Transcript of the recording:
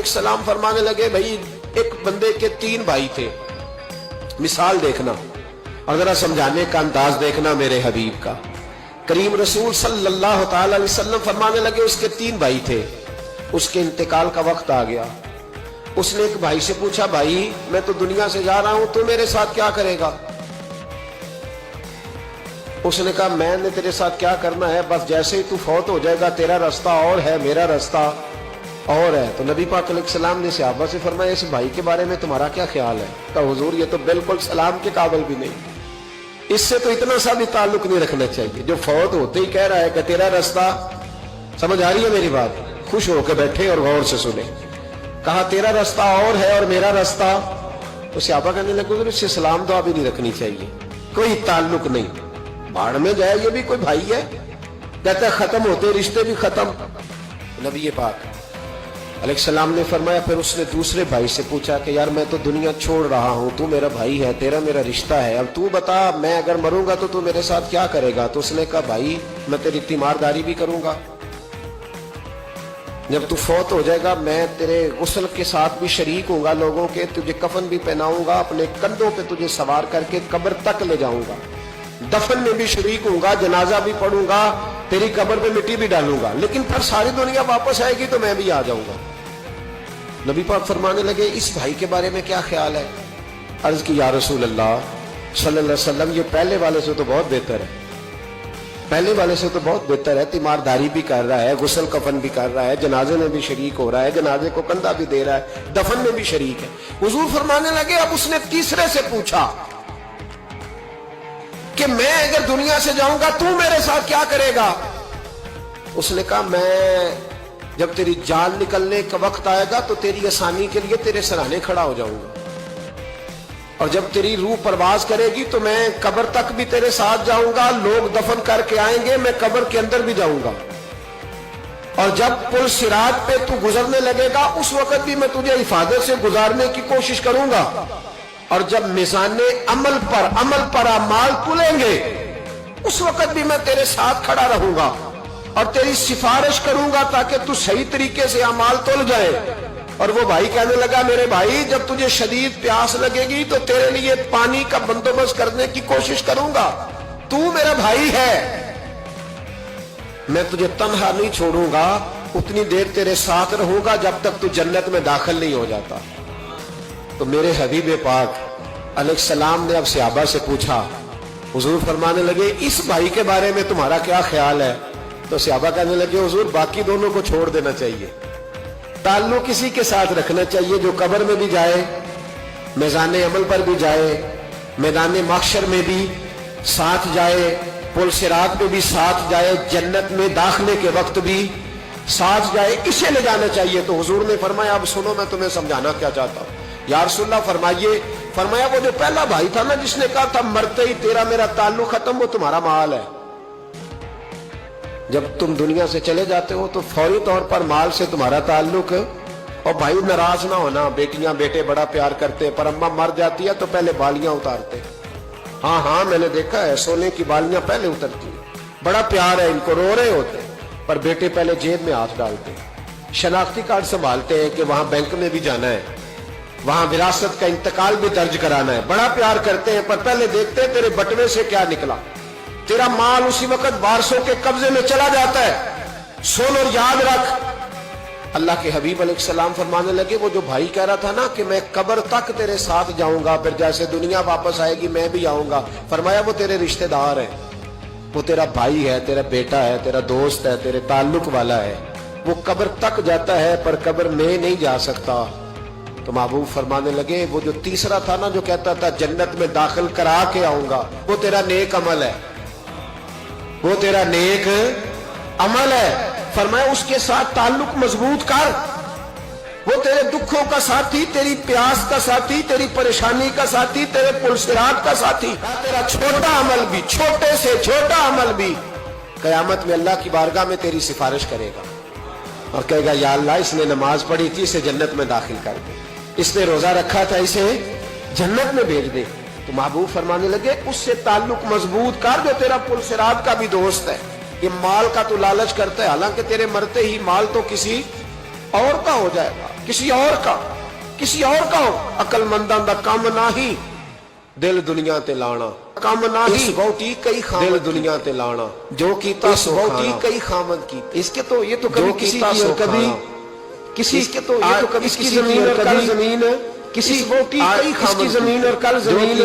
सलाम फरमाने लगे, भाई एक बंदे के 3 भाई थे, मिसाल देखना और जरा समझाने का अंदाज देखना मेरे हबीब का। करीम रसूल सल्लल्लाहु ताला अलैहि वसल्लम फरमाने लगे, उसके 3 भाई थे, उसके इंतकाल का वक्त आ गया। उसने एक भाई से पूछा, भाई मैं तो दुनिया से जा रहा हूं, तू मेरे साथ क्या करेगा? उसने कहा, मैंने तेरे साथ क्या करना है, बस जैसे ही तू फौत हो जाएगा तेरा रास्ता और है, मेरा रास्ता और है। तो नबी पाक अलैहिस्सलाम ने सहाबा से फरमाया, इस भाई के बारे में तुम्हारा क्या ख्याल है? कहा, हुजूर ये तो बिल्कुल सलाम के काबिल भी नहीं, इससे तो इतना सा भी ताल्लुक नहीं रखना चाहिए, जो फौत होते ही कह रहा है कि तेरा रास्ता। समझ आ रही है मेरी बात? खुश होकर बैठे और गौर से सुने। कहा तेरा रास्ता और है और मेरा रास्ता। तो सहाबा कहने लगे, इससे सलाम दुआ भी नहीं रखनी चाहिए, कोई ताल्लुक नहीं, बाढ़ में जाए, ये भी कोई भाई है? कहता है खत्म होते रिश्ते भी खत्म। नबी पाक अलैहिस्सलाम ने फरमाया, फिर उसने दूसरे भाई से पूछा कि यार मैं तो दुनिया छोड़ रहा हूं, तू मेरा भाई है, तेरा मेरा रिश्ता है, अब तू बता मैं अगर मरूंगा तो तू मेरे साथ क्या करेगा? तो उसने कहा, भाई मैं तेरी तीमारदारी भी करूंगा, जब तू फौत हो जाएगा मैं तेरे गुस्ल के साथ भी शरीक होऊंगा, लोगों के तुझे कफन भी पहनाऊंगा, अपने कंधों पे तुझे सवार करके कब्र तक ले जाऊंगा, दफन में भी शरीक होऊंगा, जनाजा भी पढ़ूंगा, तेरी कब्र पे मिट्टी भी डालूंगा, लेकिन फिर सारी दुनिया वापस आएगी तो मैं भी आ जाऊंगा। नबी पाक फरमाने लगे, इस भाई के बारे में क्या ख्याल है? अर्ज की, या रसूल अल्लाह सल्लल्लाहु अलैहि वसल्लम, ये पहले वाले से तो बहुत बेहतर है, पहले वाले से तो बहुत बेहतर है, तीमारदारी भी कर रहा है, गुस्ल कफन भी कर रहा है, जनाजे में भी शरीक हो रहा है, जनाजे को कंधा भी दे रहा है, दफन में भी शरीक है। हुजूर फरमाने लगे, अब उसने तीसरे से पूछा कि मैं अगर दुनिया से जाऊंगा तू मेरे साथ क्या करेगा? उसने कहा, मैं जब तेरी जान निकलने का वक्त आएगा तो तेरी आसानी के लिए तेरे सराहने खड़ा हो जाऊंगा, और जब तेरी रूह परवाज करेगी तो मैं कब्र तक भी तेरे साथ जाऊंगा, लोग दफन करके आएंगे, मैं कब्र के अंदर भी जाऊंगा, और जब पुल सिरात पे तू गुजरने लगेगा उस वक्त भी मैं तुझे हिफाजत से गुजारने की कोशिश करूंगा, और जब मिजाने अमल पर अमाल तुलेंगे उस वक्त भी मैं तेरे साथ खड़ा रहूंगा और तेरी सिफारिश करूंगा ताकि तू सही तरीके से अमाल तुल जाए। और वो भाई कहने लगा, मेरे भाई जब तुझे शदीद प्यास लगेगी तो तेरे लिए पानी का बंदोबस्त करने की कोशिश करूंगा, तू मेरा भाई है, मैं तुझे तन्हा नहीं छोड़ूंगा, उतनी देर तेरे साथ रहूंगा जब तक तू जन्नत में दाखिल नहीं हो जाता। तो मेरे हबीब पाक अलैहिस्सलाम ने अब सहाबा से पूछा, हुजूर फरमाने लगे, इस भाई के बारे में तुम्हारा क्या ख्याल है? तो सहाबा कहने लगे, हुजूर बाकी दोनों को छोड़ देना चाहिए, ताल्लुक किसी के साथ रखना चाहिए जो कब्र में भी जाए, मैदान अमल पर भी जाए, मैदान महशर में भी साथ जाए, पुल सिरात पे भी साथ जाए, जन्नत में दाखिले के वक्त भी साथ जाए, इसे ले जाना चाहिए। तो हुजूर ने फरमाया, अब सुनो मैं तुम्हें समझाना क्या चाहता हूं। या रसूलल्लाह फरमाइए। फरमाया, वो जो पहला भाई था ना जिसने कहा था मरते ही तेरा मेरा ताल्लुक खत्म, वो तुम्हारा माल है। जब तुम दुनिया से चले जाते हो तो फौरी तौर पर माल से तुम्हारा ताल्लुक। और भाई नाराज ना होना, बेटियां बेटे बड़ा प्यार करते, पर अम्मा मर जाती है तो पहले बालियां उतारते। हाँ हाँ मैंने देखा है, सोने की बालियां पहले उतरती, बड़ा प्यार है इनको, रो रहे होते, पर बेटे पहले जेब में हाथ डालते, शनाख्ती कार्ड संभालते हैं कि वहां बैंक में भी जाना है, वहां विरासत का इंतकाल भी दर्ज कराना है, बड़ा प्यार करते हैं, पर पहले देखते हैं तेरे बटवे से क्या निकला। तेरा माल उसी वक्त वारसों के कब्जे में चला जाता है। सुन और याद रख। अल्लाह के हबीब अलैहिस्सलाम फरमाने लगे, वो जो भाई कह रहा था ना कि मैं कब्र तक तेरे साथ जाऊंगा, फिर जैसे दुनिया वापस आएगी मैं भी आऊंगा, फरमाया वो तेरे रिश्तेदार है, वो तेरा भाई है, तेरा बेटा है, तेरा दोस्त है, तेरे ताल्लुक वाला है, वो कब्र तक जाता है पर कब्र में नहीं जा सकता। तो महबूब फरमाने लगे, वो जो तीसरा था ना जो कहता था जन्नत में दाखिल करा के आऊंगा, वो तेरा नेक अमल है, वो तेरा नेक अमल है। फरमाया उसके साथ ताल्लुक मजबूत कर, वो तेरे दुखों का साथी, तेरी प्यास का साथी, तेरी परेशानी का साथी, तेरे पुलसिरात का साथी। तेरा छोटा अमल भी, छोटे से छोटा अमल भी कयामत में अल्लाह की बारगाह में तेरी सिफारिश करेगा और कहेगा, या अल्लाह इसने नमाज पढ़ी थी, इसे जन्नत में दाखिल कर दे, इसने रोजा रखा था, इसे जन्नत में भेज दे। तो महबूब फरमाने लगे, उससे ताल्लुक मजबूत कर जो तेरा पुलसिरात का भी दोस्त है। ये माल का तो लालच करता है, हालांकि तेरे मरते ही माल तो किसी और का हो जाएगा, किसी और का हो। अकलमंदां दा काम नाही दिल दुनिया ते लाना, काम नाही बहुती कई खामद दिल दुनिया ते लाना, जो कीता सो बहुती कई खामद की। इसके तो ये तो कभी किसी की और कभी किसी, इसके तो ये तो कभी इसकी जमीन और कल जमीन, किसी बहुती कई खामद, इसकी जमीन और कल जमीन,